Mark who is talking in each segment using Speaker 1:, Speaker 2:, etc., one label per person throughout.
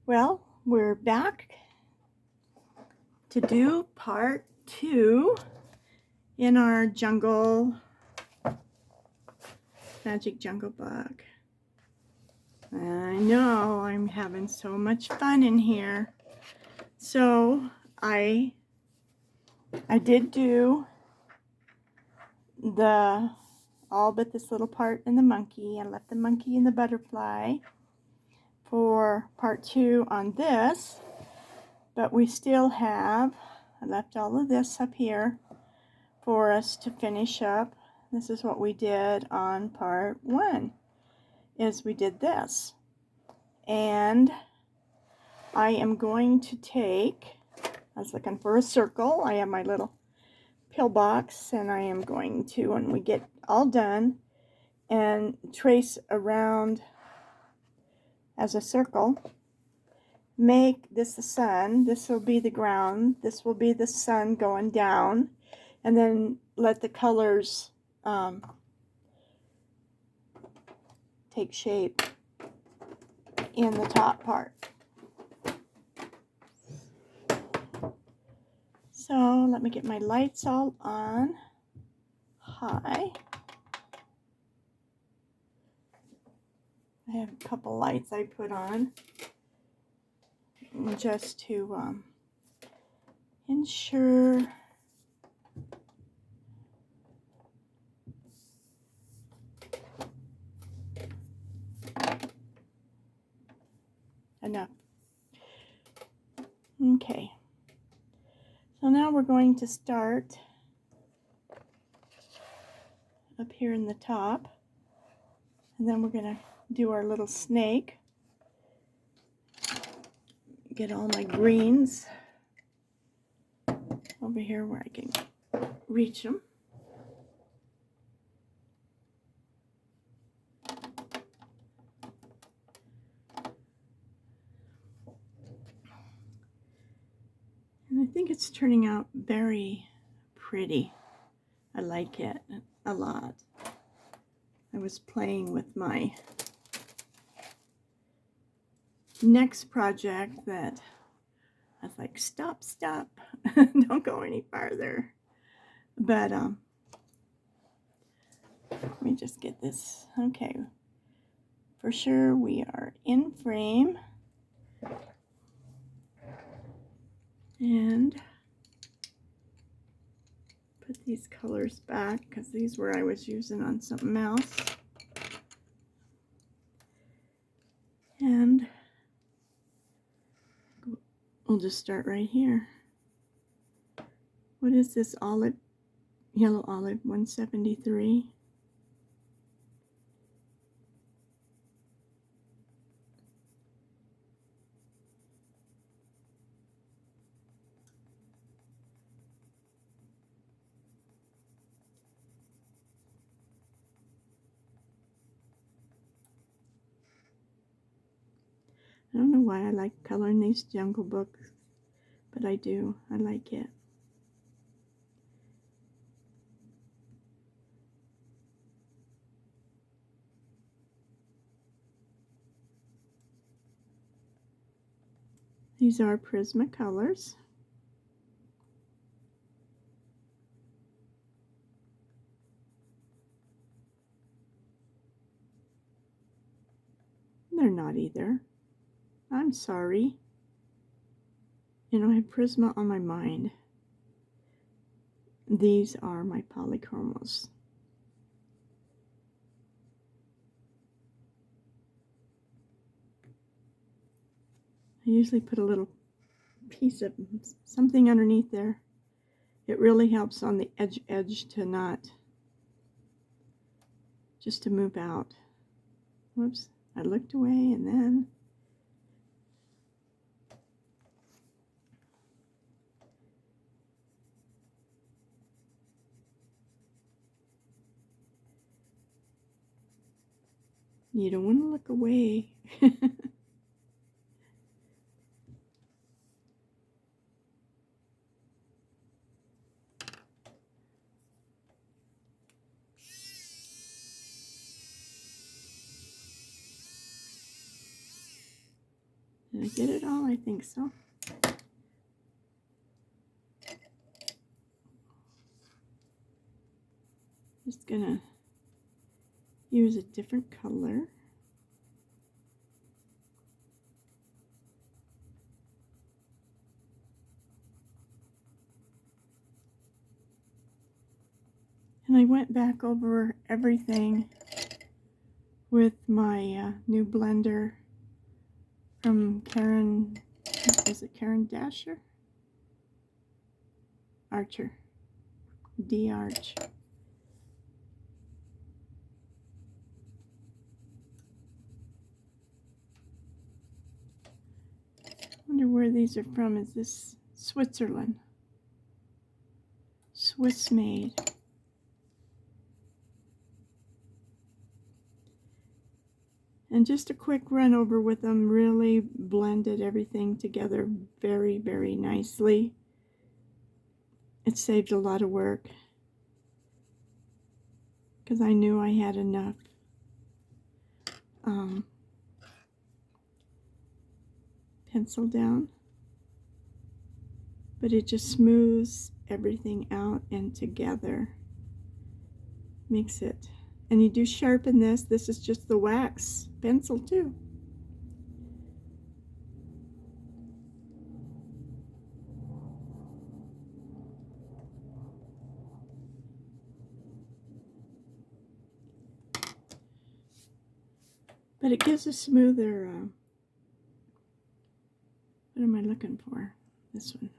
Speaker 1: Well, we're back to do part 2 in our magic jungle book. I know, I'm having so much fun in here. So I did do all but this little part in the monkey. I left the monkey and the butterfly for part 2 on this, but we still have, I left all of this up here for us to finish up. This is what we did on part 1, is we did this. And I am going to take, I was looking for a circle. I have my little pill box, and I am going to, when we get all done, and trace around as a circle. Make this the sun. This will be the ground. This will be the sun going down. And then let the colors take shape in the top part. So let me get my lights all on high. I have a couple lights I put on just to ensure enough. Okay, so now we're going to start up here in the top, and then we're going to do our little snake. Get all my greens over here where I can reach them. And I think it's turning out very pretty. I like it a lot. I was playing with my next project that I was like, stop, don't go any farther. But let me just get this. Okay, for sure we are in frame. And put these colors back because these were I was using on something else. And we'll just start right here. What is this olive, yellow olive 173? I don't know why I like coloring these jungle books, but I do. I like it. These are Prismacolors. They're not either. I'm sorry. You know, I have Prisma on my mind. These are my polychromos. I usually put a little piece of something underneath there. It really helps on the edge to not, just to move out. Whoops, I looked away and then you don't want to look away. Did I get it all? I think so. Just gonna use a different color. And I went back over everything with my new blender from Karen, is it Karen Dasher? Archer, D-Arch. Wonder where these are from. Is this Switzerland? Swiss made. And just a quick run over with them, really blended everything together very, very nicely. It saved a lot of work because I knew I had enough pencil down. But it just smooths everything out and together. Makes it. And you do sharpen this. This is just the wax pencil too. But it gives a smoother, what am I looking for? This one.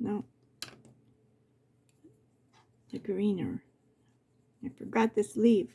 Speaker 1: No. The greener. I forgot this leaf.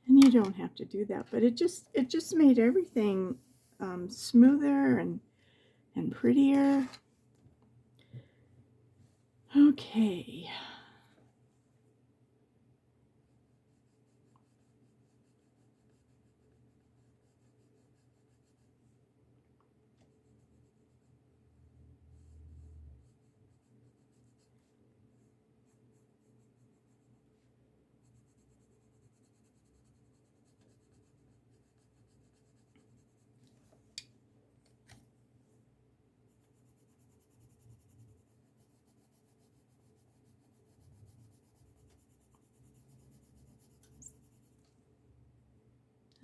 Speaker 1: And you don't have to do that, but it just made everything smoother and prettier. Okay.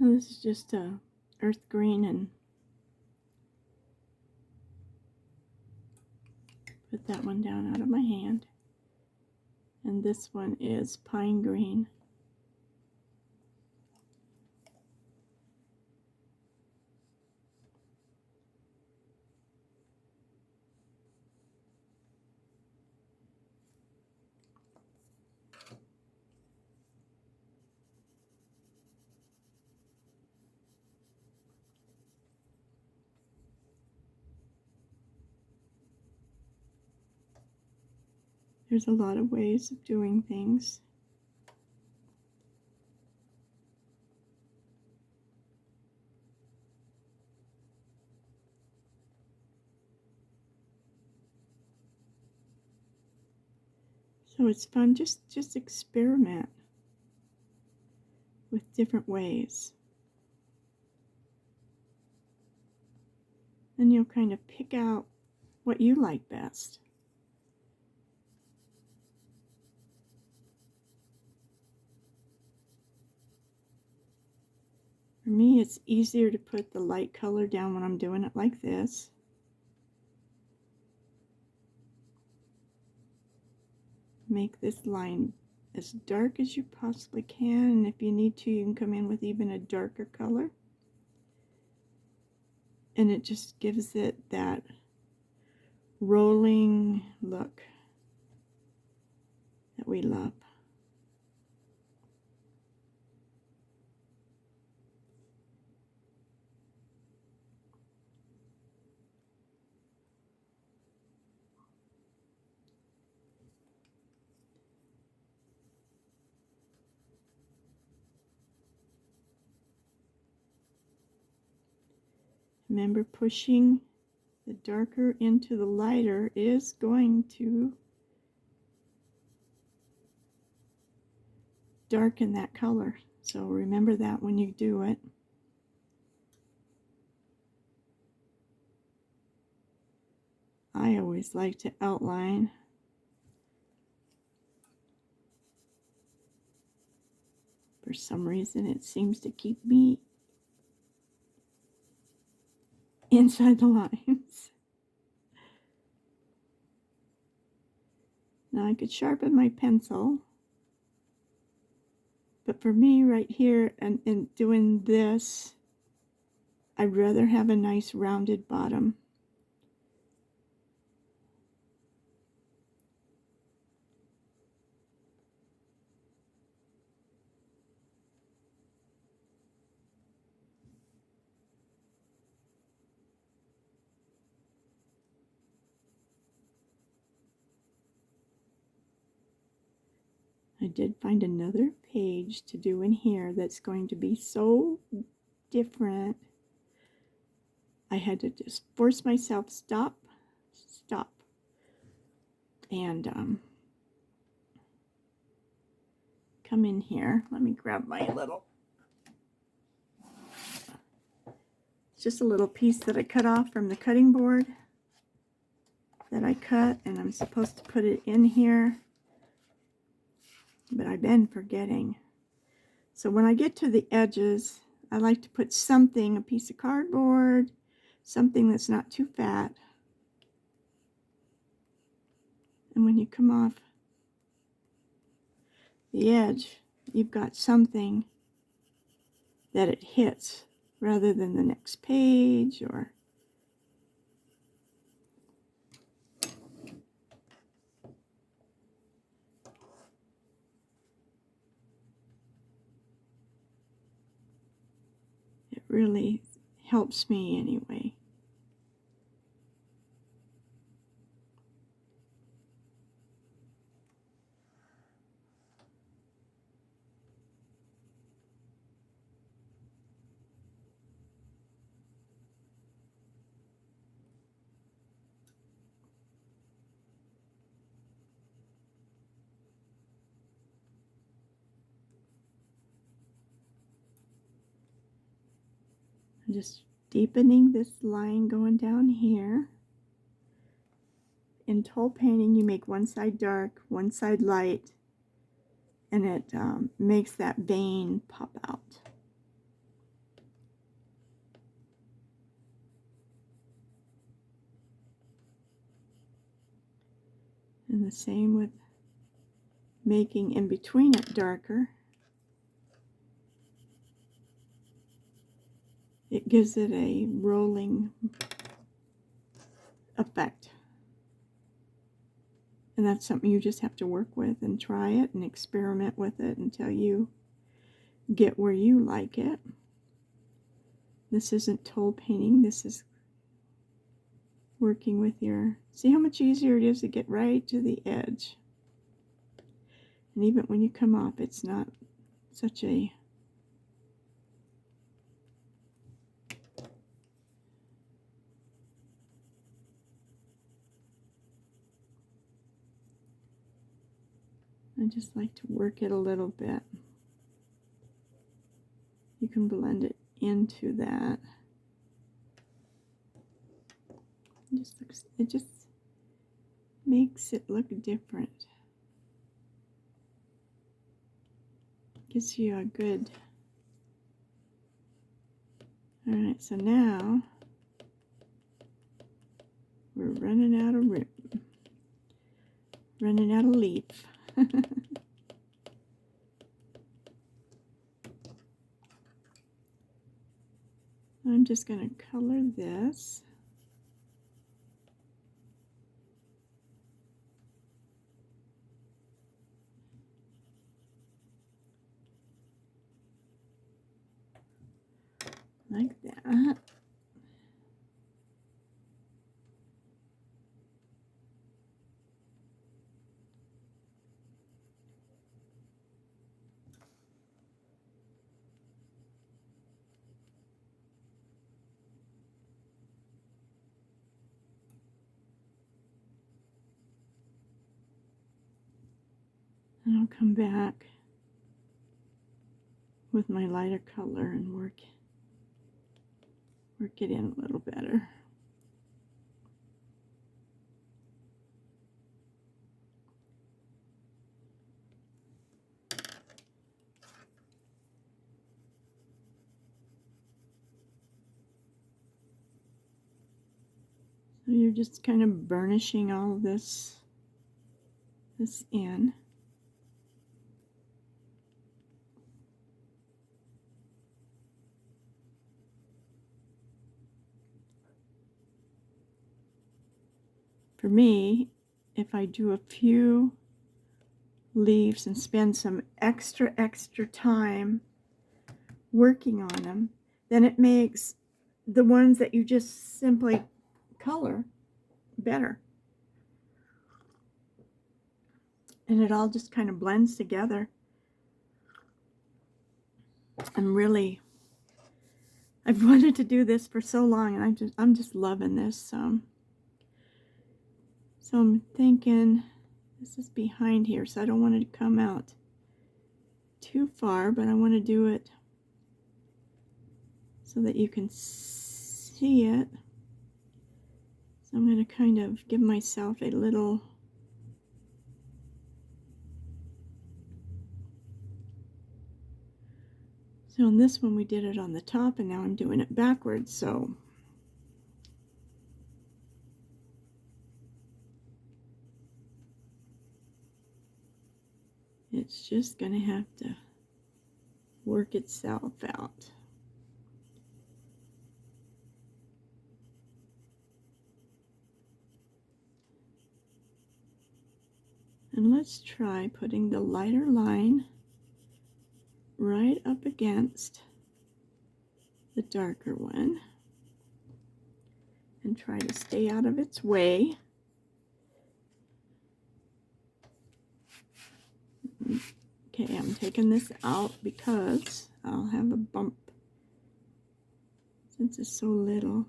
Speaker 1: And this is just earth green, and put that one down out of my hand. And this one is pine green. There's a lot of ways of doing things. So it's fun, just experiment with different ways. And you'll kind of pick out what you like best. For me, it's easier to put the light color down when I'm doing it like this. Make this line as dark as you possibly can, and if you need to, you can come in with even a darker color. And it just gives it that rolling look that we love. Remember, pushing the darker into the lighter is going to darken that color. So remember that when you do it. I always like to outline. For some reason, it seems to keep me inside the lines. Now I could sharpen my pencil, but for me right here and doing this, I'd rather have a nice rounded bottom. I did find another page to do in here that's going to be so different. I had to just force myself, stop, and come in here. Let me grab my little, it's just a little piece that I cut off from the cutting board that I cut, and I'm supposed to put it in here, but I've been forgetting. So when I get to the edges, I like to put something, a piece of cardboard, something that's not too fat. And when you come off the edge, you've got something that it hits rather than the next page or it really helps me anyway. I'm just deepening this line going down here. In toll painting, you make one side dark, one side light, and it makes that vein pop out. And the same with making in between it darker. It gives it a rolling effect. And that's something you just have to work with and try it and experiment with it until you get where you like it. This isn't toll painting, this is working with your, see how much easier it is to get right to the edge. And even when you come off, it's not such a I just like to work it a little bit. You can blend it into that. It just makes it look different. Gives you a good. All right, so now we're running out of room. Running out of leaf. I'm just going to color this. Like that. And I'll come back with my lighter color and work it in a little better. So you're just kind of burnishing all of this in. For me, if I do a few leaves and spend some extra time working on them, then it makes the ones that you just simply color better. And it all just kind of blends together. I've wanted to do this for so long, and I'm just loving this. So I'm thinking this is behind here, so I don't want it to come out too far, but I want to do it so that you can see it. So I'm going to kind of give myself a little so on this one we did it on the top, and now I'm doing it backwards, so it's just going to have to work itself out. And let's try putting the lighter line right up against the darker one and try to stay out of its way. Okay, I'm taking this out because I'll have a bump since it's so little.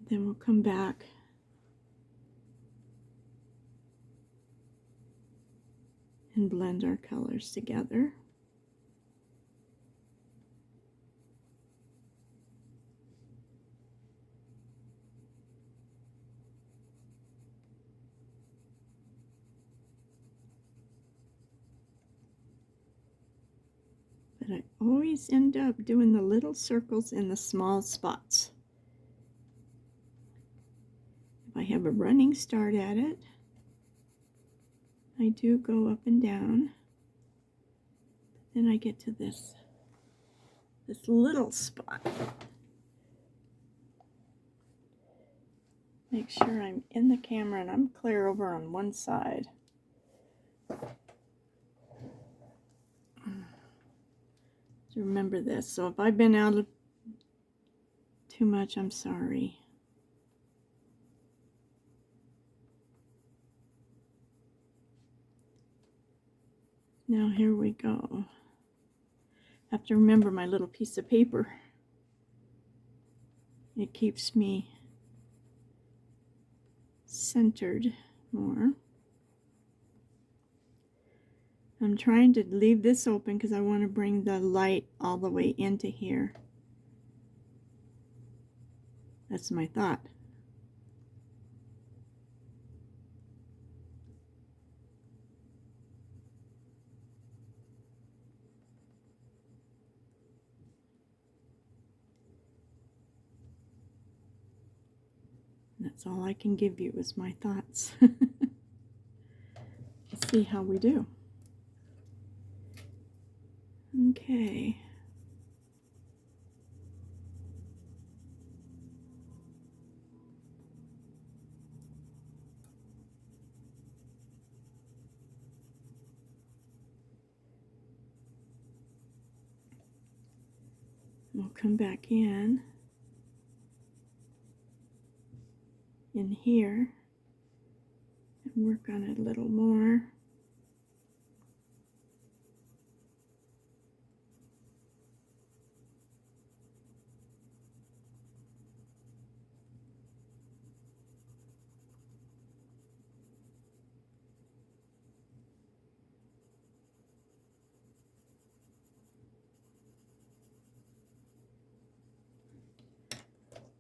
Speaker 1: Then we'll come back and blend our colors together. But I always end up doing the little circles in the small spots. If I have a running start at it, I do go up and down. Then I get to this little spot. Make sure I'm in the camera and I'm clear over on one side. So remember this. So if I've been out of too much, I'm sorry. Now here we go. I have to remember my little piece of paper. It keeps me centered more. I'm trying to leave this open because I want to bring the light all the way into here. That's my thought. That's all I can give you is my thoughts. Let's see how we do. Okay. We'll come back in here and work on it a little more.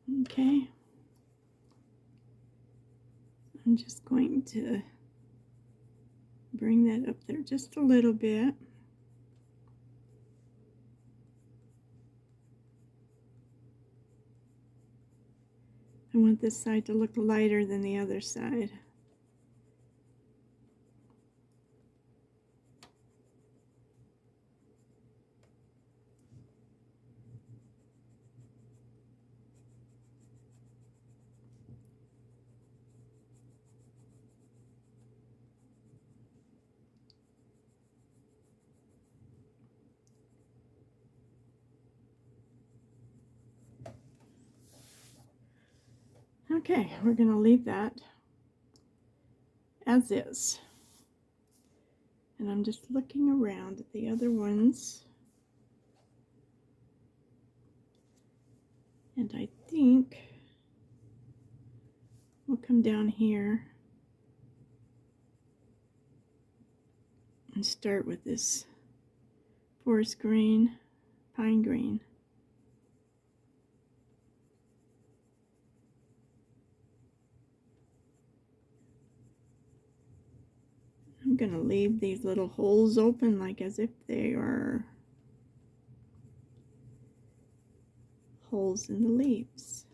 Speaker 1: Okay. I'm just going to bring that up there just a little bit. I want this side to look lighter than the other side. Okay, we're going to leave that as is. And I'm just looking around at the other ones. And I think we'll come down here and start with this forest green, pine green. I'm going to leave these little holes open like as if they are holes in the leaves.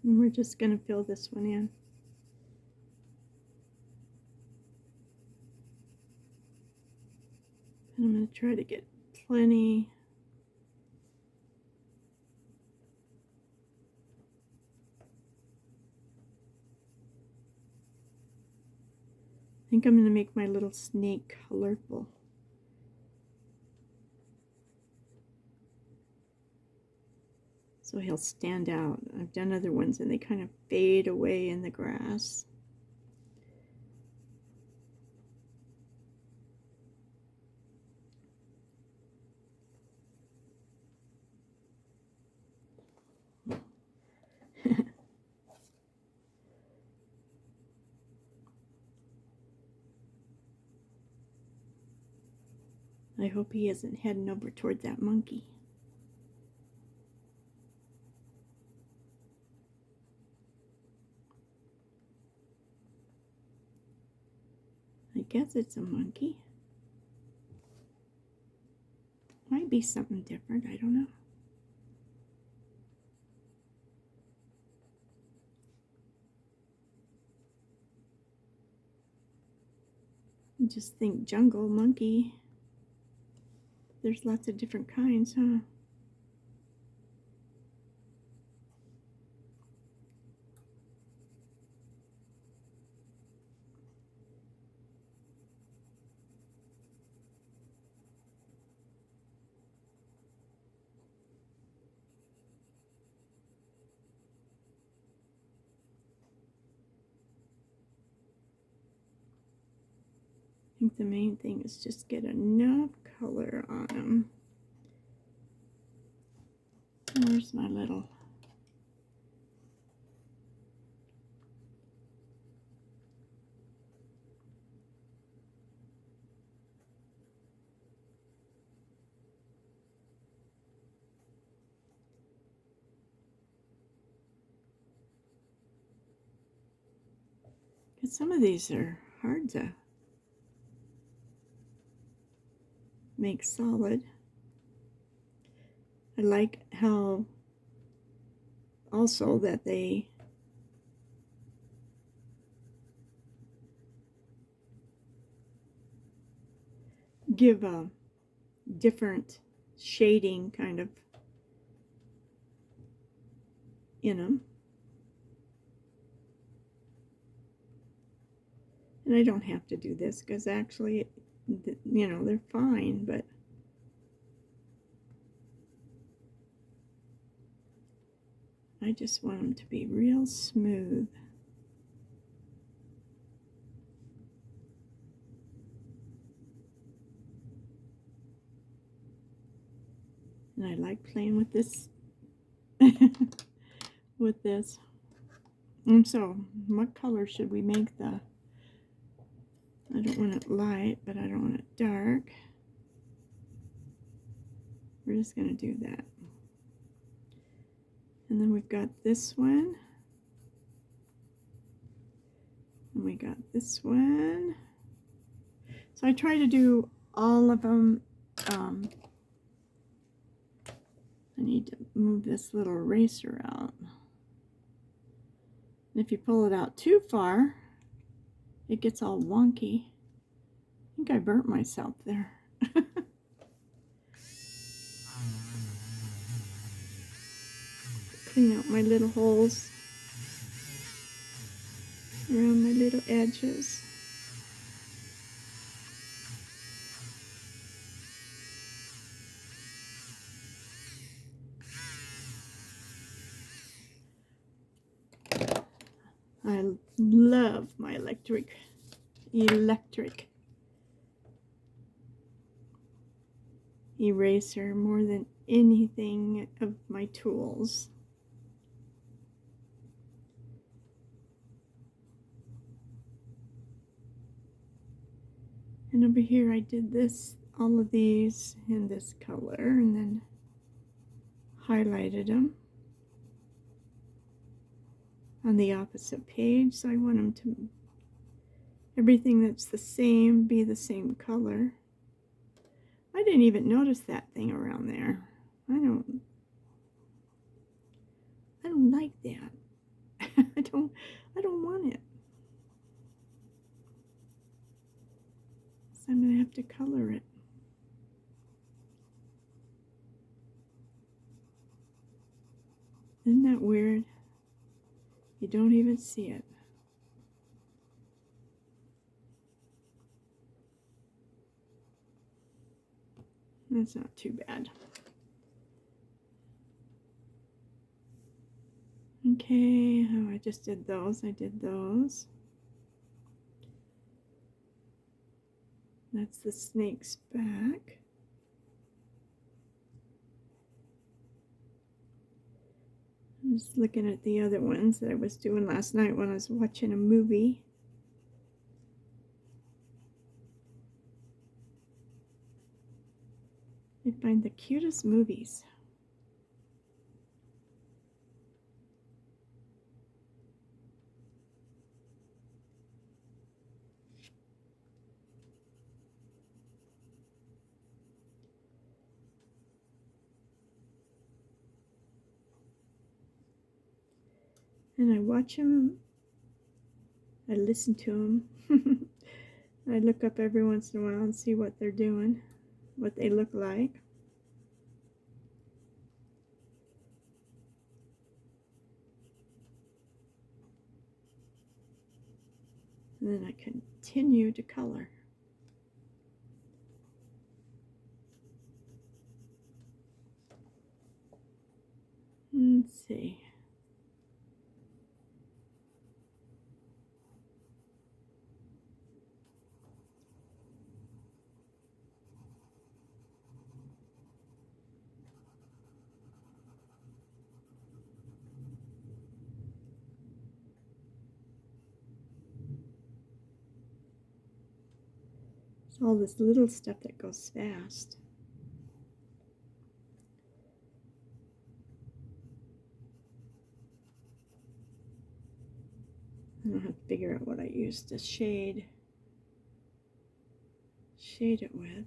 Speaker 1: And we're just going to fill this one in. And I'm going to try to get plenty. I think I'm going to make my little snake colorful. So he'll stand out. I've done other ones and they kind of fade away in the grass. I hope he isn't heading over toward that monkey. I guess it's a monkey. Might be something different, I don't know. I just think jungle monkey. There's lots of different kinds, huh? I think the main thing is just get enough color on them. Where's my little... Because some of these are hard to make solid. I like how also that they give a different shading kind of in them. And I don't have to do this because actually, you know, they're fine, but I just want them to be real smooth. And I like playing with this, with this. And so, what color should we make the, I don't want it light, but I don't want it dark. We're just going to do that. And then we've got this one. And we got this one. So I try to do all of them. I need to move this little eraser out. And if you pull it out too far, it gets all wonky. I think I burnt myself there. Clean out my little holes around my little edges. I love my electric eraser more than anything of my tools. And over here I did this, all of these in this color, and then highlighted them on the opposite page. So I want them to, everything that's the same, be the same color. I didn't even notice that thing around there. I don't like that. I don't want it. So I'm gonna have to color it. Isn't that weird? You don't even see it. That's not too bad. Okay, oh, I just did those. I did those. That's the snake's back. I'm just looking at the other ones that I was doing last night when I was watching a movie. I find the cutest movies. And I watch them, I listen to them. I look up every once in a while and see what they're doing, what they look like. And then I continue to color. Let's see. It's all this little stuff that goes fast. I don't have to figure out what I use to shade it with.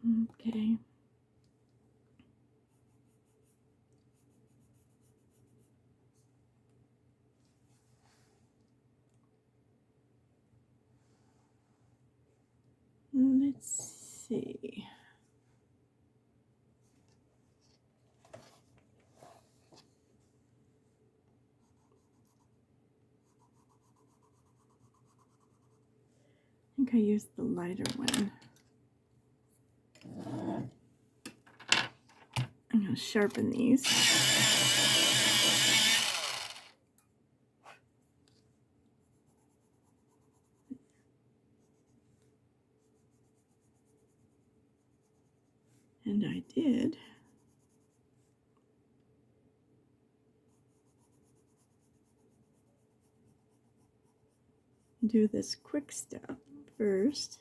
Speaker 1: Okay. Let's see. I think I used the lighter one. I'm going to sharpen these. And I did. Do this quick step first.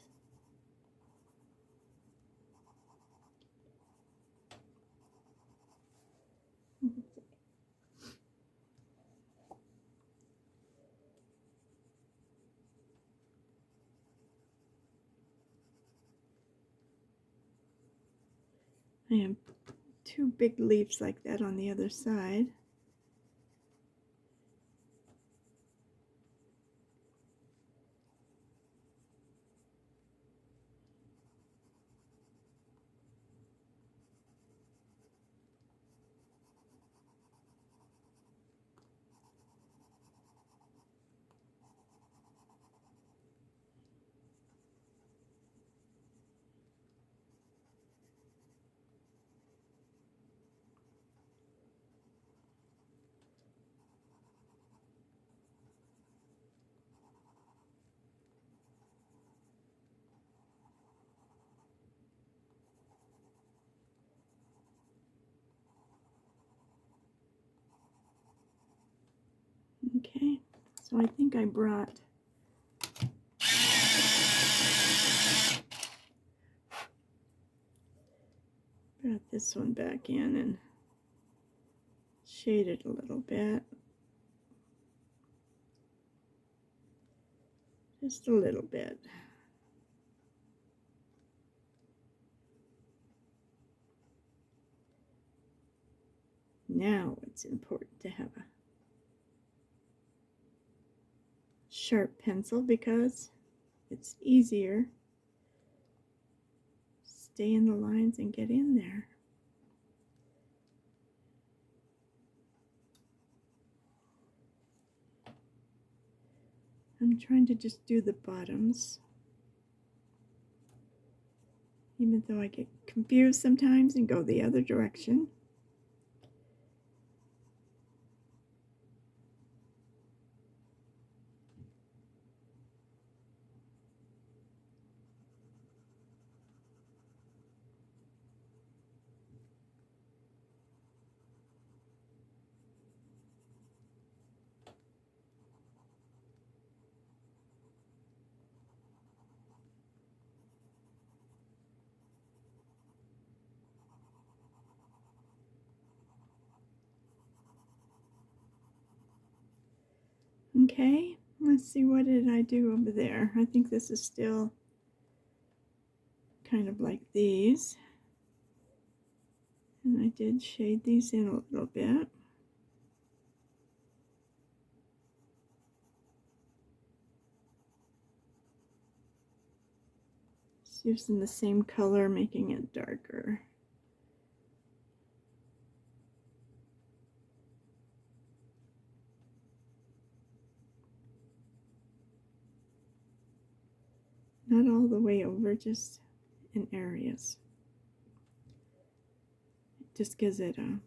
Speaker 1: I have 2 big leaves like that on the other side. Okay, so I think I brought this one back in and shade it a little bit. Just a little bit. Now it's important to have a sharp pencil because it's easier to stay in the lines and get in there. I'm trying to just do the bottoms, even though I get confused sometimes and go the other direction. Okay, let's see, what did I do over there? I think this is still kind of like these. And I did shade these in a little bit. Just using the same color, making it darker. Not all the way over, just in areas. It just gives it a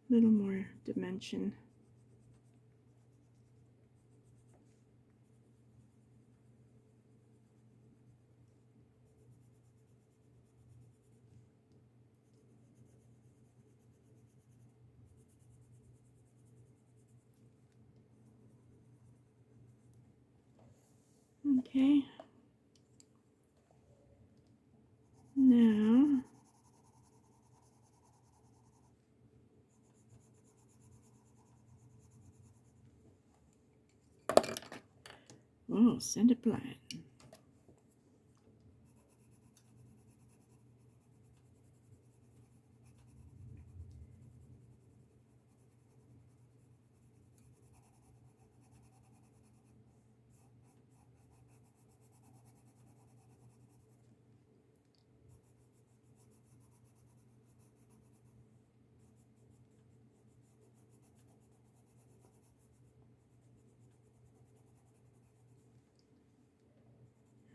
Speaker 1: little more dimension. Okay. Now, Oh, scented plant.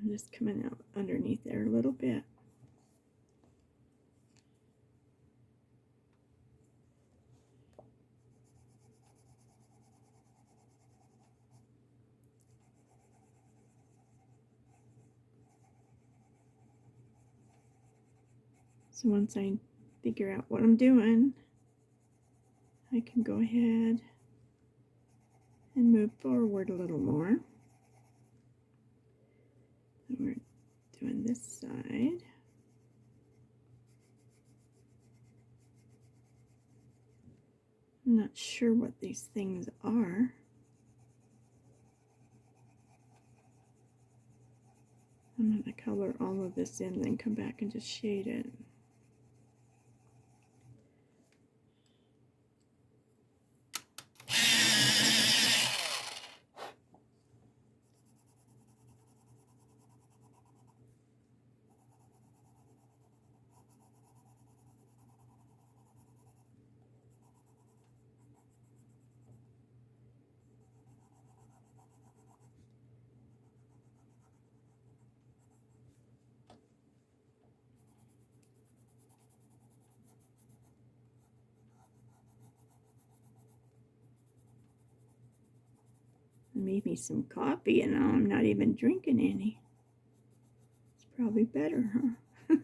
Speaker 1: I'm just coming out underneath there a little bit. So once I figure out what I'm doing, I can go ahead and move forward a little more. So we're doing this side. I'm not sure what these things are. I'm going to color all of this in, then come back and just shade it. I made me some coffee and now I'm not even drinking any. It's probably better, huh? I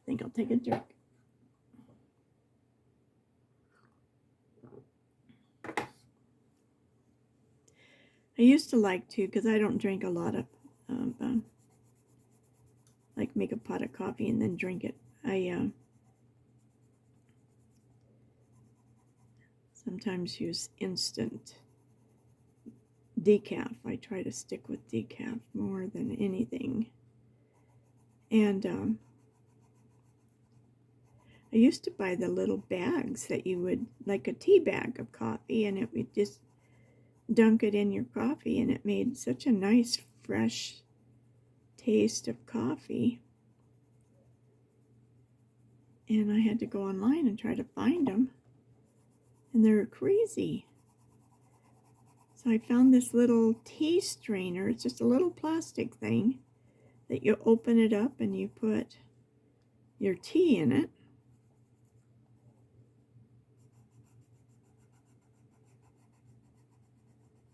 Speaker 1: think I'll take a drink. I used to like to, because I don't drink a lot of, like make a pot of coffee and then drink it. I sometimes use instant decaf. I try to stick with decaf more than anything. And I used to buy the little bags that you would, like a tea bag of coffee, and it would just dunk it in your coffee, and it made such a nice, fresh taste of coffee. And I had to go online and try to find them, and they're crazy. So I found this little tea strainer. It's just a little plastic thing that you open it up and you put your tea in it.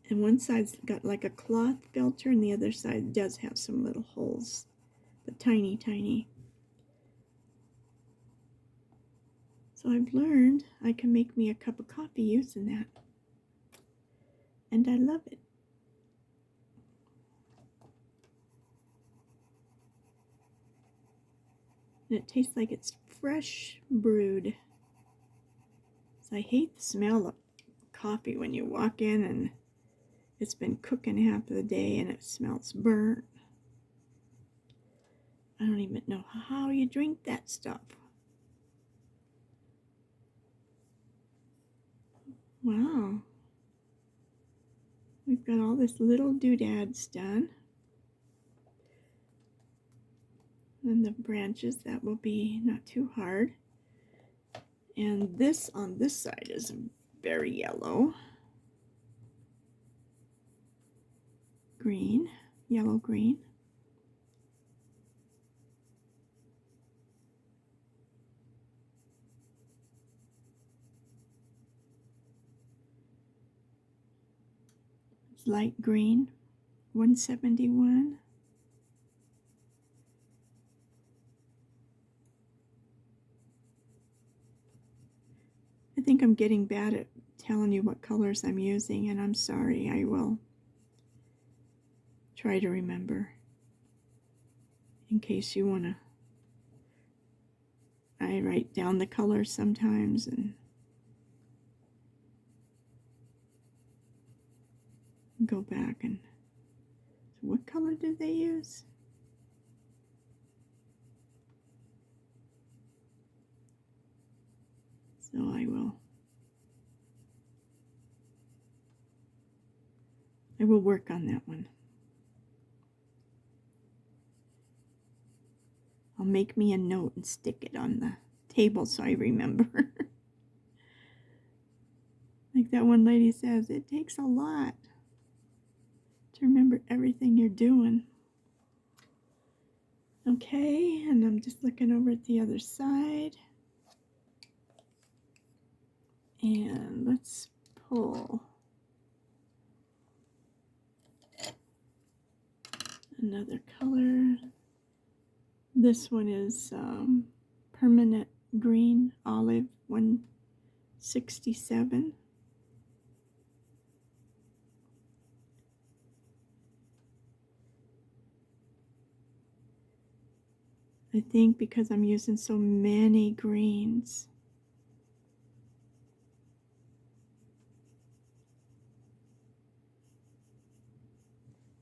Speaker 1: And one side's got like a cloth filter and the other side does have some little holes, but tiny, tiny. So I've learned I can make me a cup of coffee using that. And I love it. And it tastes like it's fresh brewed. So I hate the smell of coffee when you walk in and it's been cooking half of the day and it smells burnt. I don't even know how you drink that stuff. Wow. We've got all this little doodads done. And the branches, that will be not too hard. And this on this side is very yellow. Green, yellow green. It's light green, 171. I think I'm getting bad at telling you what colors I'm using, and I'm sorry. I will try to remember in case you want to. I write down the colors sometimes and go back and So what color did they use? So I will work on that one. I'll make me a note and stick it on the table so I remember. Like that one lady says, it takes a lot to remember everything you're doing. Okay, and I'm just looking over at the other side. And let's pull another color. This one is Permanent Green Olive 167. I think because I'm using so many greens.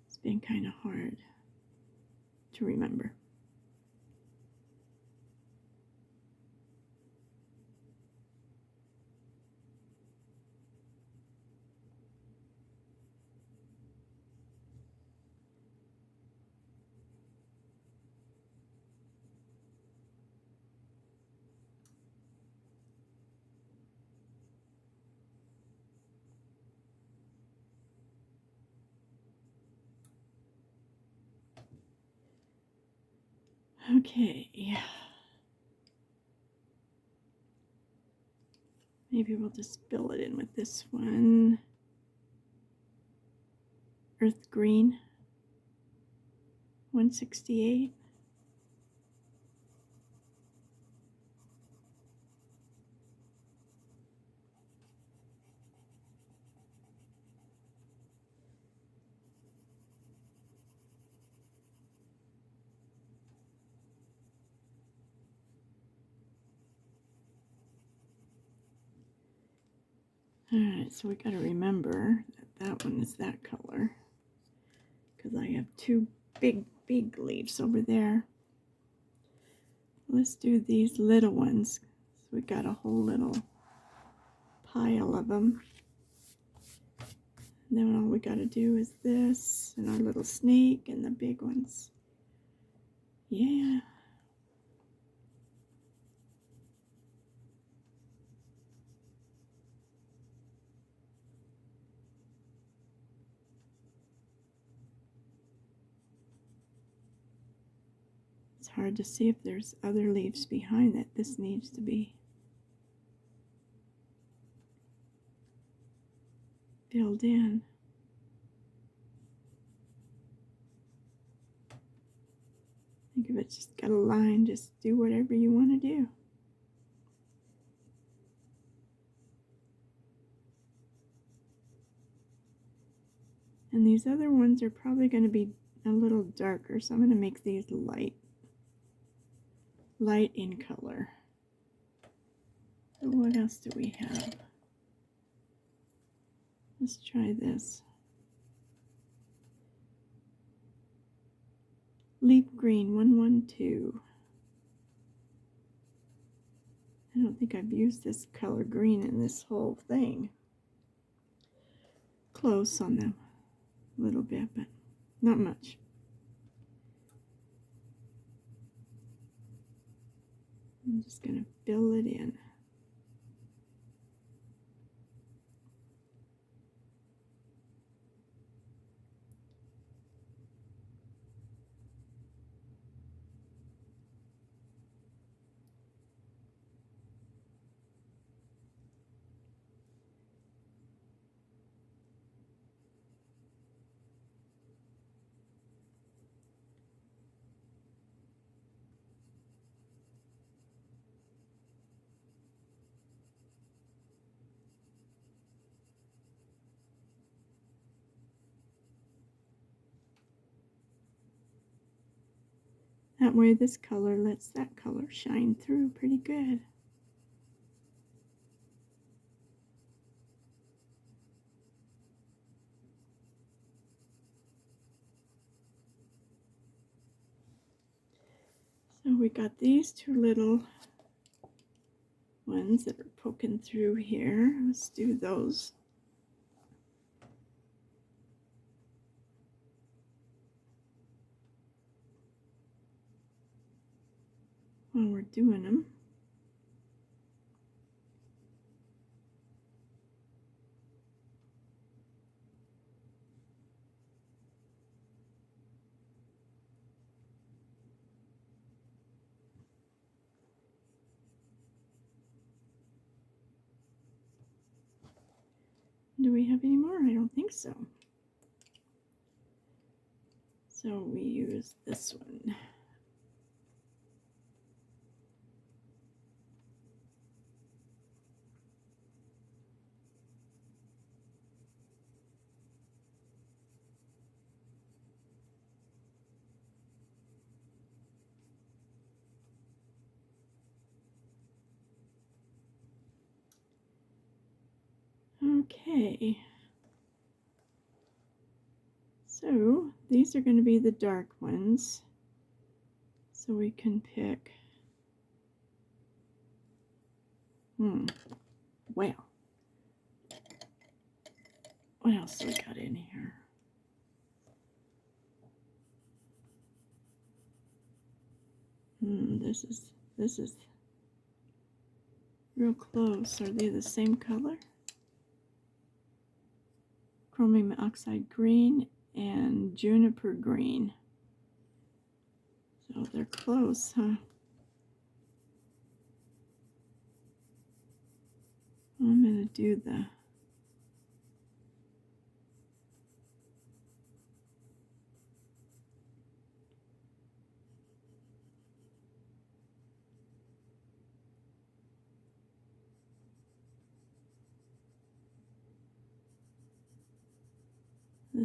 Speaker 1: It's been kind of hard to remember. Okay, maybe we'll just fill it in with this one. Earth Green 168. Alright, so we got to remember that one is that color, because I have two big leaves over there. Let's do these little ones. So we got a whole little pile of them. And then all we got to do is this, and our little snake, and the big ones. Yeah. It's hard to see if there's other leaves behind it. This needs to be filled in. Think if it's just got a line, just do whatever you want to do. And these other ones are probably going to be a little darker, so I'm going to make these light in color. So what else do we have? Let's try this. Leaf Green 112. I don't think I've used this color green in this whole thing. Close on them a little bit, but not much. I'm just going to fill it in. That way this color lets that color shine through pretty good. So we got these two little ones that are poking through here. Let's do those. While we're doing them. Do we have any more? I don't think so. So we use this one. Okay. So these are going to be the dark ones. So we can pick. Well, what else do we got in here? This is real close. Are they the same color? Chromium oxide green and juniper green. So they're close, huh? I'm going to do the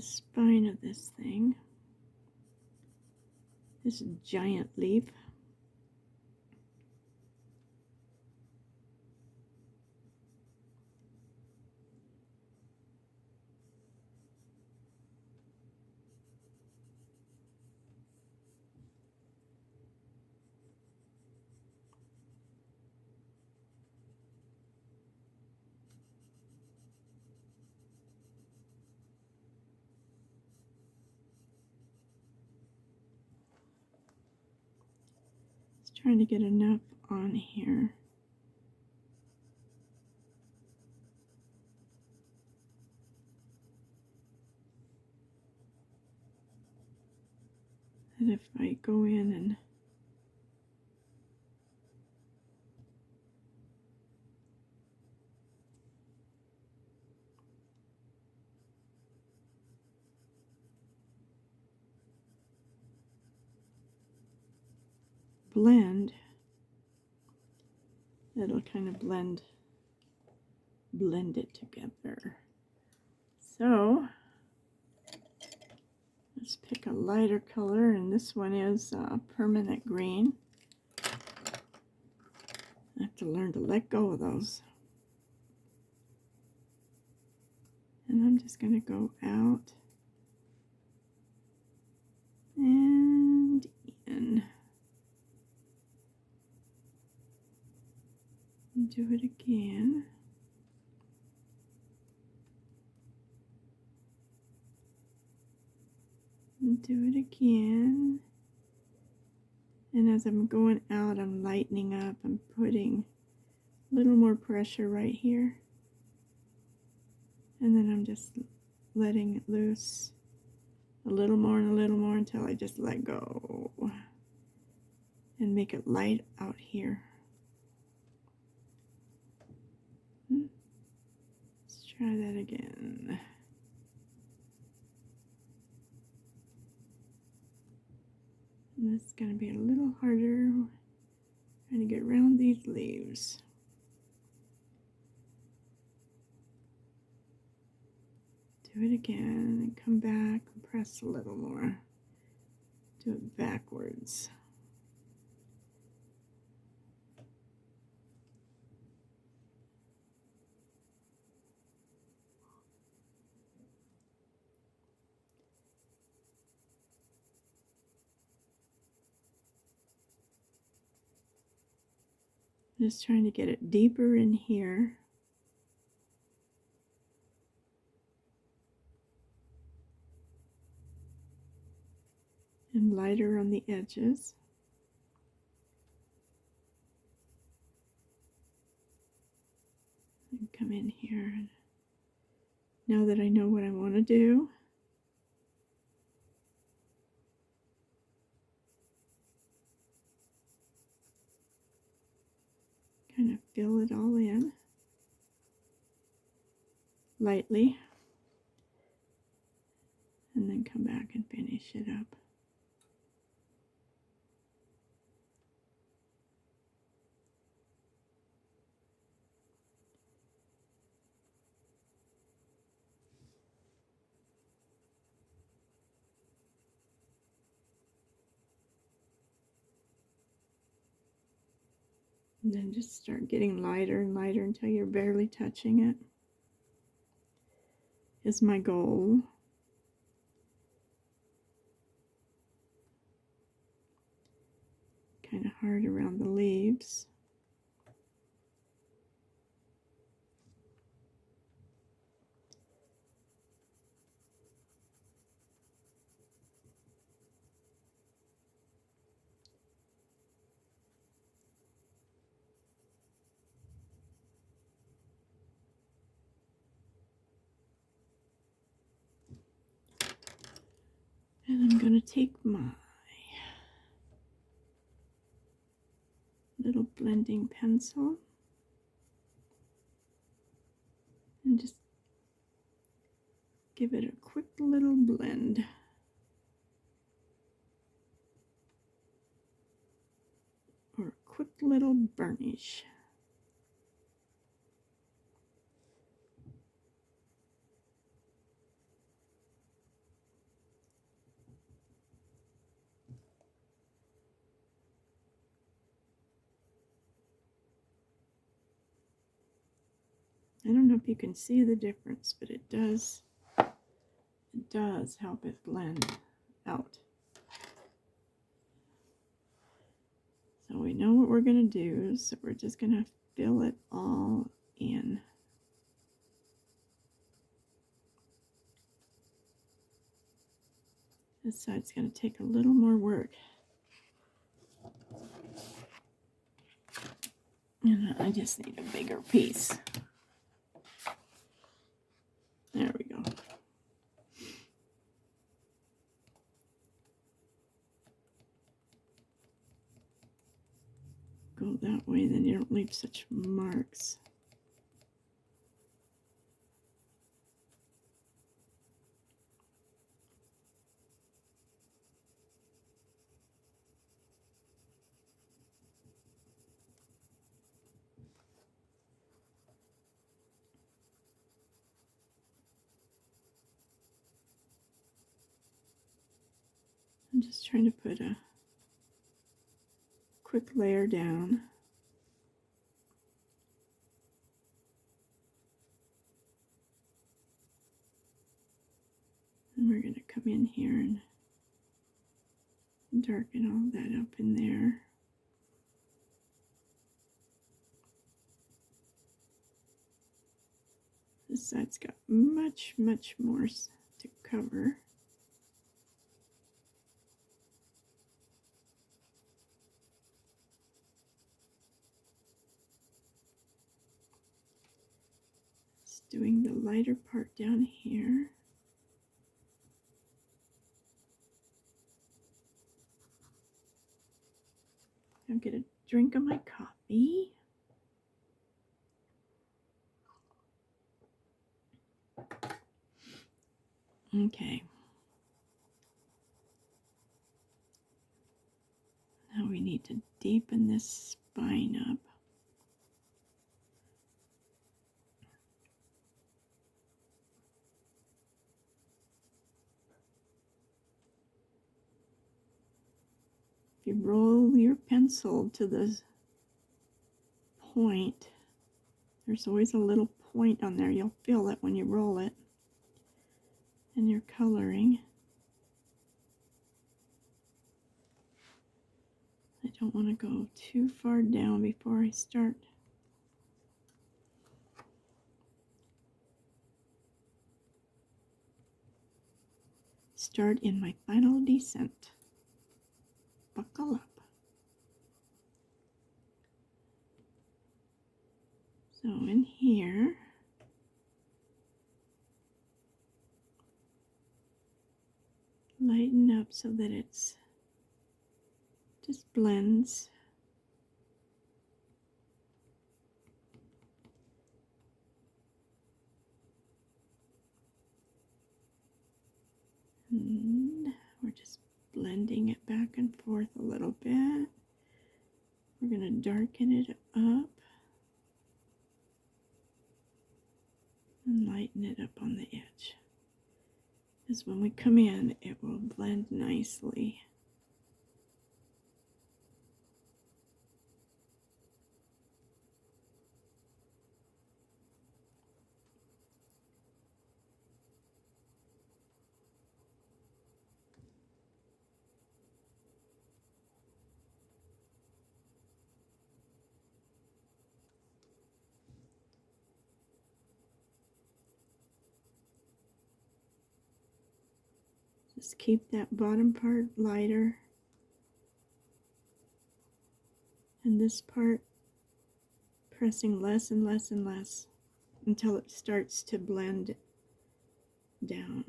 Speaker 1: spine of this thing. This giant leaf. Just trying to get enough on here. That if I go in and blend, it'll kind of blend it together. So let's pick a lighter color, and this one is permanent green. I have to learn to let go of those. And I'm just going to go out and in. And do it again. And do it again. And as I'm going out, I'm lightening up. I'm putting a little more pressure right here. And then I'm just letting it loose a little more and a little more until I just let go. And make it light out here. Let's try that again. And this is going to be a little harder. Trying to get around these leaves. Do it again and come back and press a little more. Do it backwards. Just trying to get it deeper in here. And lighter on the edges. And come in here. Now that I know what I want to do, kind of fill it all in lightly, and then come back and finish it up. And then just start getting lighter and lighter until you're barely touching it, is my goal. Kind of hard around the leaves. And I'm going to take my little blending pencil and just give it a quick little blend. Or a quick little burnish. I don't know if you can see the difference, but it does help it blend out. So we know what we're going to do, so we're just going to fill it all in. This side's going to take a little more work. And I just need a bigger piece. There we go. Go that way, then you don't leave such marks. I'm just trying to put a quick layer down. And we're going to come in here and darken all that up in there. This side's got much more to cover. Just doing the lighter part down here. I'll get a drink of my coffee. Okay. Now we need to deepen this spine up. If you roll your pencil to the point, there's always a little point on there. You'll feel it when you roll it. And you're coloring. I Don't want to go too far down before I start. Start in my final descent. Buckle up. So in here, lighten up so that it's just blends. And we're just blending it back and forth a little bit. We're going to darken it up and lighten it up on the edge. Because when we come in, it will blend nicely. Just keep that bottom part lighter and this part pressing less and less and less until it starts to blend down.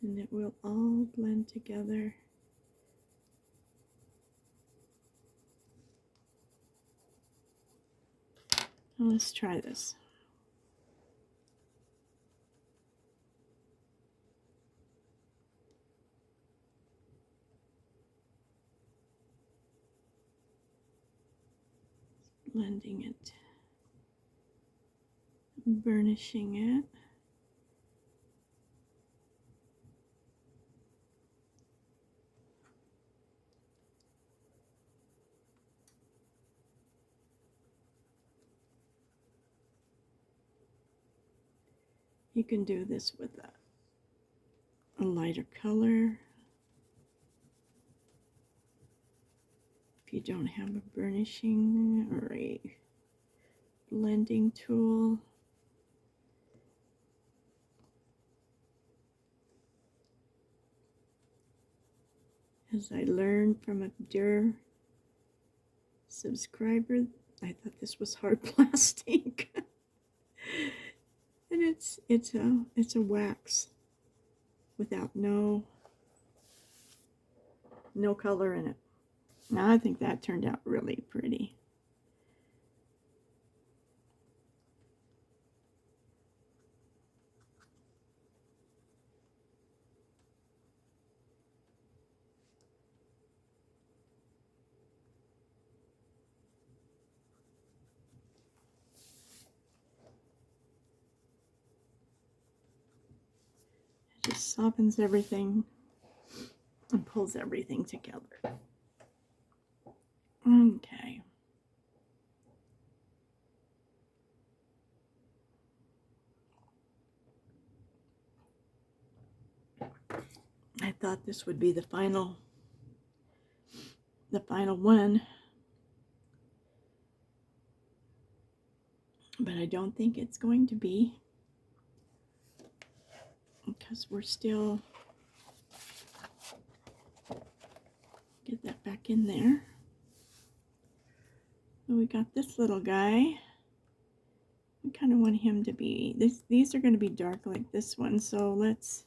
Speaker 1: And it will all blend together. Now let's try this. Blending it, burnishing it. You can do this with a lighter color. If you don't have a burnishing or a blending tool. As I learned from a dear subscriber, I thought this was hard plastic. And it's a wax without no color in it. Now I think that turned out really pretty. It just softens everything and pulls everything together. Okay. I thought this would be the final one, but I don't think it's going to be, because we're still, get that back in there. So we got this little guy. I kind of want him to be, these are going to be dark like this one, so let's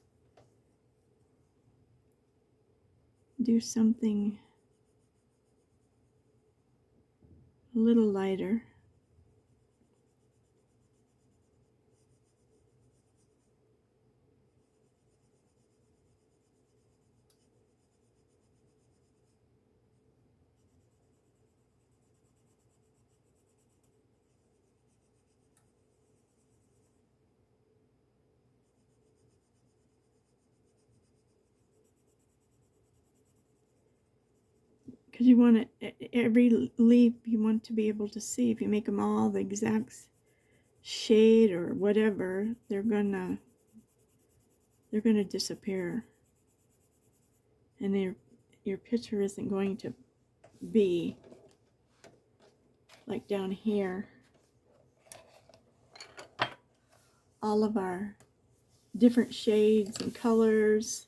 Speaker 1: do something a little lighter. Because you want it, every leaf you want to be able to see. If you make them all the exact shade or whatever, they're gonna disappear, and your picture isn't going to be like down here. All of our different shades and colors.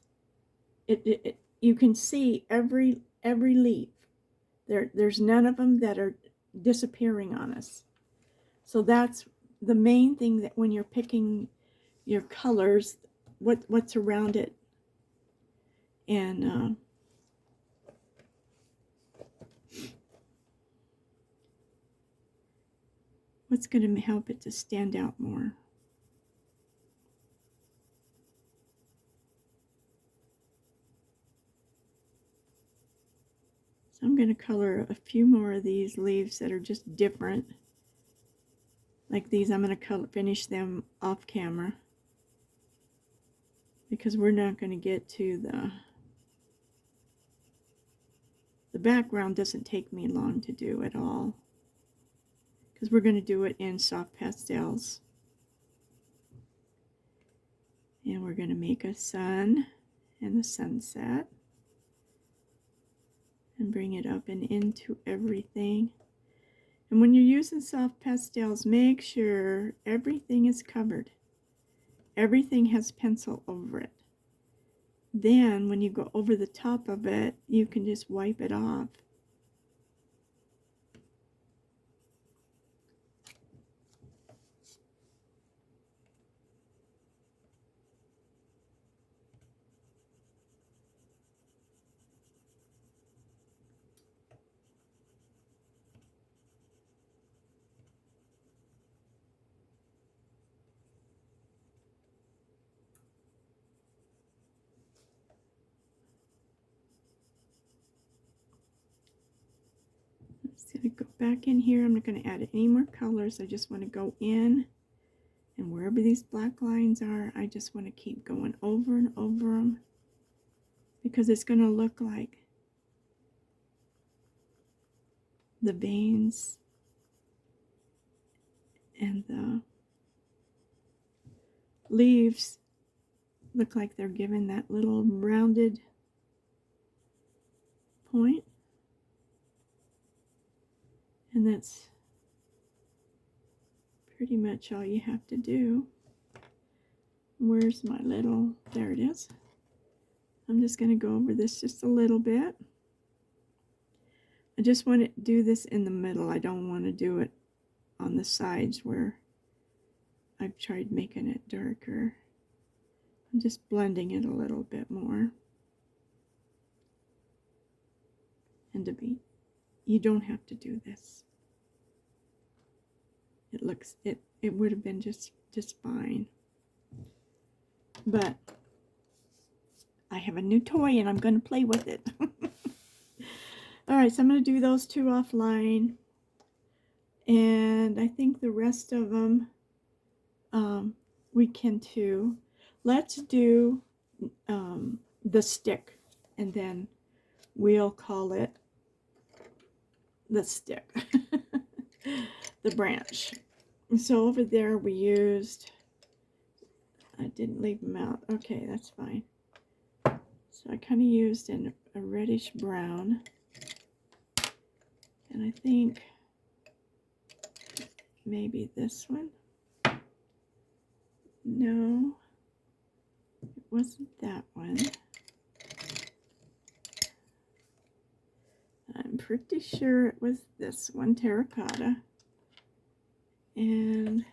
Speaker 1: You can see every leaf. There's none of them that are disappearing on us. So that's the main thing, that when you're picking your colors, what's around it, and what's going to help it to stand out more. So I'm going to color a few more of these leaves that are just different. Like these, I'm going to finish them off camera, because we're not going to get to the background. Doesn't take me long to do at all, because we're going to do it in soft pastels. And we're going to make a sun and a sunset and bring it up and into everything. And when you're using soft pastels, make sure everything is covered. Everything has pencil over it. Then when you go over the top of it, you can just wipe it off. I'm just going to go back in here. I'm not going to add any more colors. I just want to go in, and wherever these black lines are, I just want to keep going over and over them, because it's going to look like the veins and the leaves look like they're given that little rounded point. And that's pretty much all you have to do. Where's my little, there it is. I'm just going to go over this just a little bit. I just want to do this in the middle. I don't want to do it on the sides where I've tried making it darker. I'm just blending it a little bit more. And you don't have to do this. It would have been just fine. But I have a new toy and I'm going to play with it. Alright, so I'm going to do those two offline. And I think the rest of them we can too. Let's do the stick, and then we'll call it the stick. The branch. So over there we used, I didn't leave them out. Okay, that's fine. So I kind of used a reddish brown. And I think maybe this one. No, it wasn't that one. I'm pretty sure it was this one, terracotta. And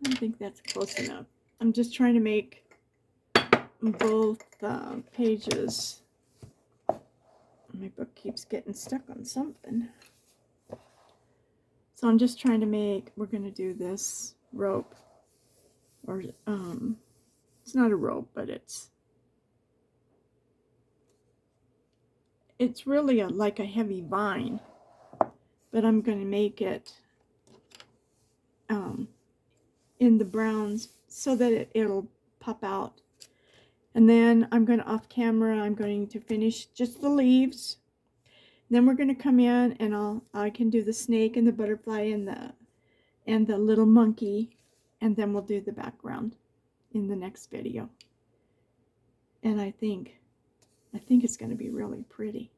Speaker 1: I think that's close enough. I'm just trying to make both pages. My book keeps getting stuck on something. So I'm just trying to make, we're going to do this rope. Or, it's not a rope, but it's really like a heavy vine. But I'm going to make it in the browns so that it'll pop out. And then I'm going to, off camera, I'm going to finish just the leaves. Then we're going to come in and I can do the snake and the butterfly and the little monkey, and then we'll do the background in the next video. And I think it's going to be really pretty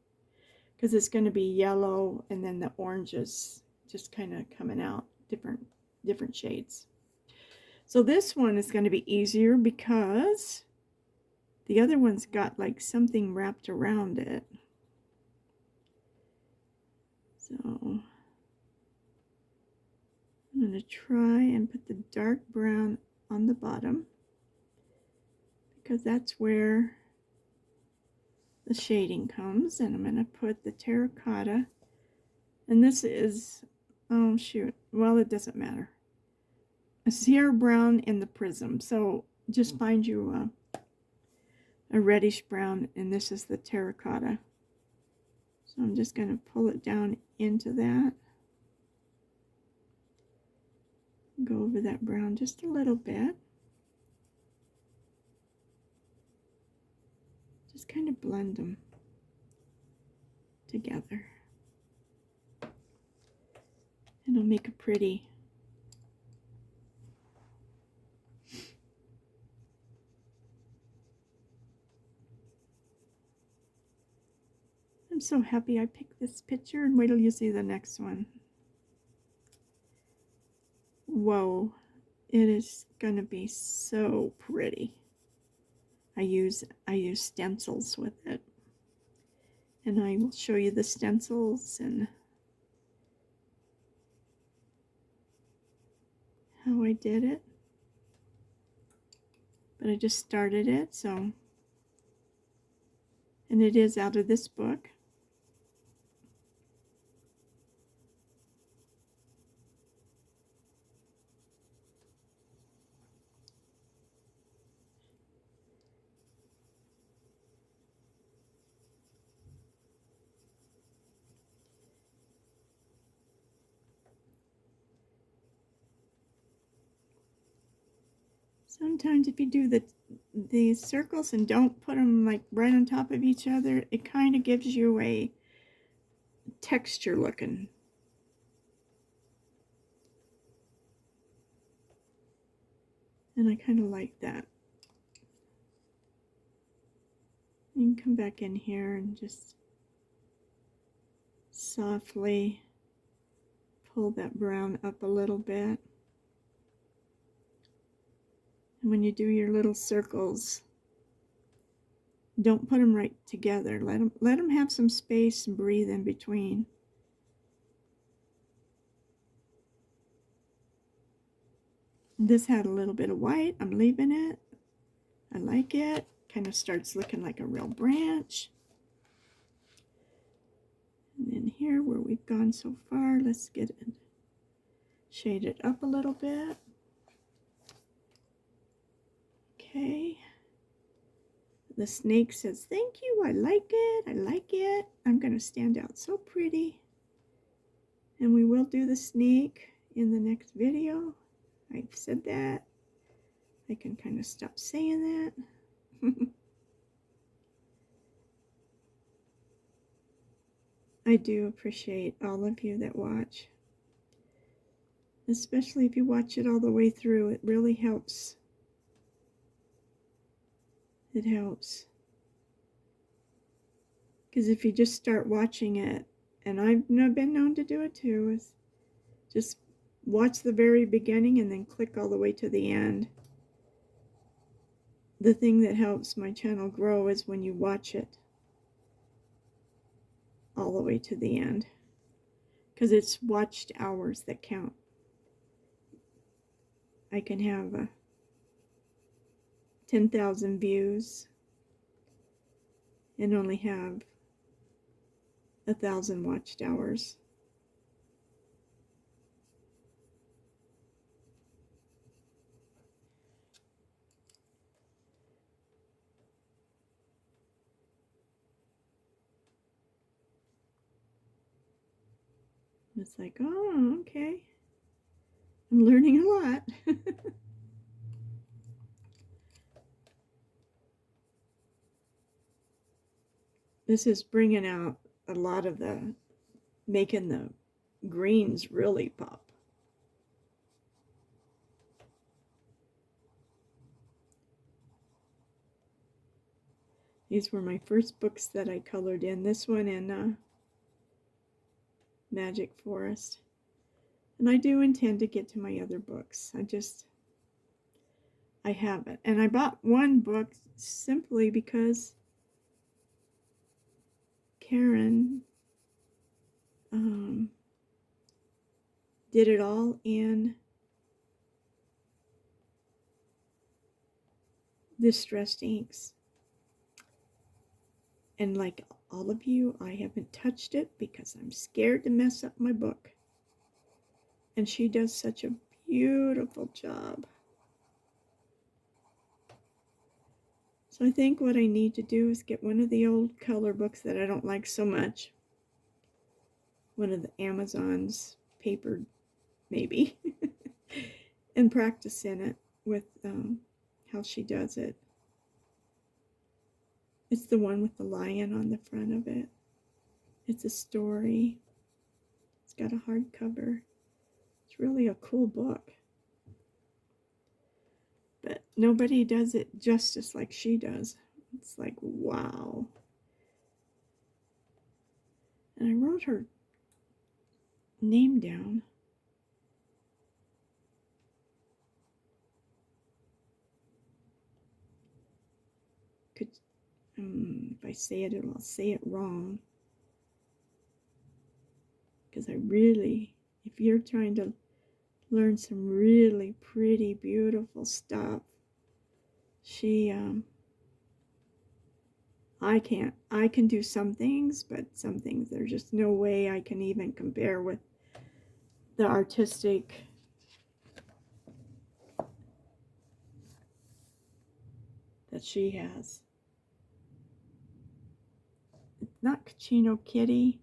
Speaker 1: because it's going to be yellow and then the oranges just kind of coming out, different shades. So this one is going to be easier because the other one's got like something wrapped around it. So I'm going to try and put the dark brown on the bottom because that's where the shading comes. And I'm going to put the terracotta, and this is, oh shoot, well, it doesn't matter, a Sierra brown in the prism. So just find you a reddish brown, and this is the terracotta. So I'm just going to pull it down into that. Go over that brown just a little bit. Just kind of blend them together. And it'll make a pretty. I'm so happy I picked this picture, and wait till you see the next one. Whoa, it is gonna be so pretty. I use stencils with it, and I will show you the stencils and how I did it. But I just started it, so, and it is out of this book. Sometimes if you do the circles and don't put them like right on top of each other, it kind of gives you a texture looking. And I kind of like that. You can come back in here and just softly pull that brown up a little bit. And when you do your little circles, don't put them right together. Let them have some space and breathe in between. This had a little bit of white. I'm leaving it. I like it. Kind of starts looking like a real branch. And then here where we've gone so far, let's get it shaded up a little bit. Okay. The snake says, "Thank you, I like it, I like it. I'm going to stand out so pretty." And we will do the snake in the next video. I've said that. I can kind of stop saying that. I do appreciate all of you that watch. Especially if you watch it all the way through. It really helps. It helps. Because if you just start watching it, and I've been known to do it too, is just watch the very beginning and then click all the way to the end. The thing that helps my channel grow is when you watch it all the way to the end. Because it's watched hours that count. I can have 10,000 views and only have 1,000 watched hours. It's like, oh, okay. I'm learning a lot. This is bringing out a lot of the, making the greens really pop. These were my first books that I colored in. This one and Magic Forest. And I do intend to get to my other books. I haven't. And I bought one book simply because Karen did it all in distressed inks. And like all of you, I haven't touched it because I'm scared to mess up my book. And she does such a beautiful job. So I think what I need to do is get one of the old color books that I don't like so much. One of the Amazon's papered, maybe. And practice in it with how she does it. It's the one with the lion on the front of it. It's a story. It's got a hardcover. It's really a cool book. But nobody does it justice like she does. It's like, wow. And I wrote her name down. If I say it, I'll say it wrong. Because if you're trying to learn some really pretty, beautiful stuff, I can do some things, but some things there's just no way I can even compare with the artistic that she has. It's not Cucino Kitty.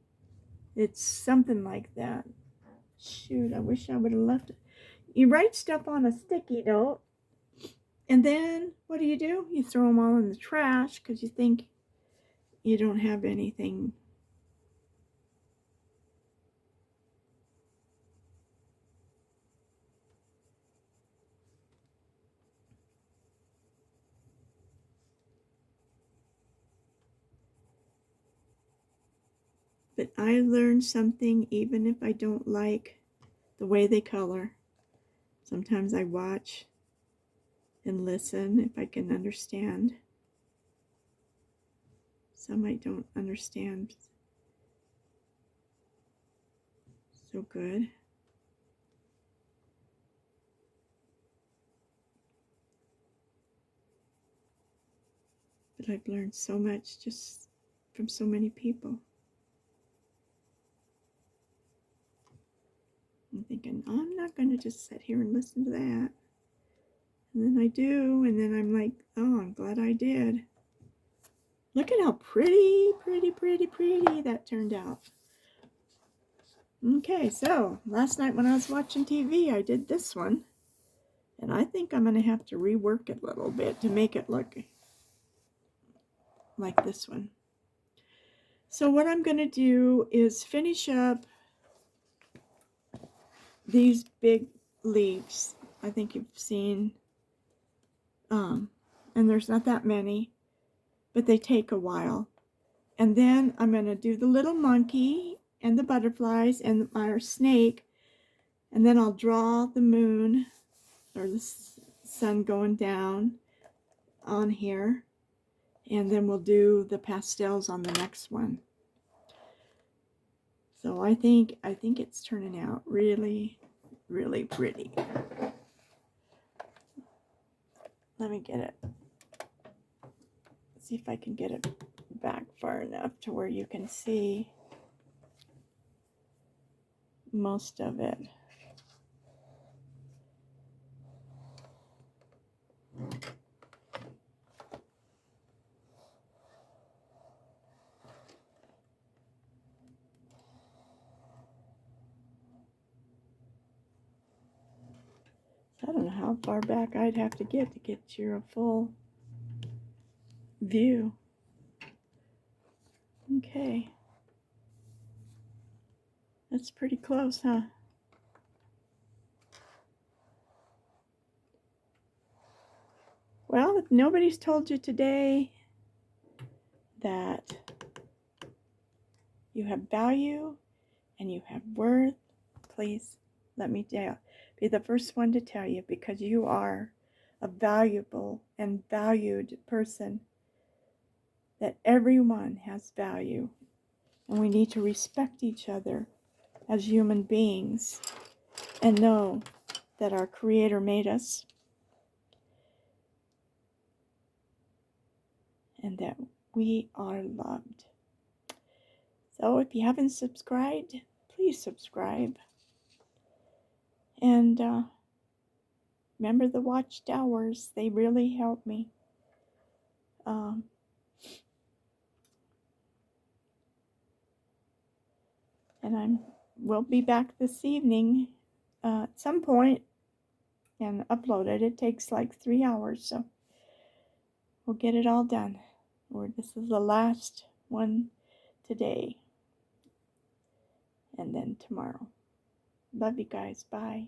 Speaker 1: It's something like that. Shoot, I wish I would have left it. You write stuff on a sticky note, and then what do? You throw them all in the trash because you think you don't have anything. But I learned something even if I don't like the way they color. Sometimes I watch and listen if I can understand. Some I don't understand so good. But I've learned so much just from so many people. I'm thinking, I'm not going to just sit here and listen to that. And then I do, and then I'm like, oh, I'm glad I did. Look at how pretty, pretty, pretty, pretty that turned out. Okay, so last night when I was watching TV, I did this one. And I think I'm going to have to rework it a little bit to make it look like this one. So what I'm going to do is finish up these big leaves. I think you've seen, and there's not that many, but they take a while. And then I'm going to do the little monkey and the butterflies and our snake, and then I'll draw the moon or the sun going down on here, and then we'll do the pastels on the next one. So I think it's turning out really, really pretty. Let me get it. See if I can get it back far enough to where you can see most of it. I don't know how far back I'd have to get you a full view. Okay. That's pretty close, huh? Well, if nobody's told you today that you have value and you have worth, please let me be the first one to tell you, because you are a valuable and valued person, that everyone has value, and we need to respect each other as human beings and know that our Creator made us and that we are loved. So if you haven't subscribed, please subscribe. And remember the watchtowers, they really help me. And we'll be back this evening at some point and upload it. It takes like 3 hours, so we'll get it all done. This is the last one today, and then tomorrow. Love you guys. Bye.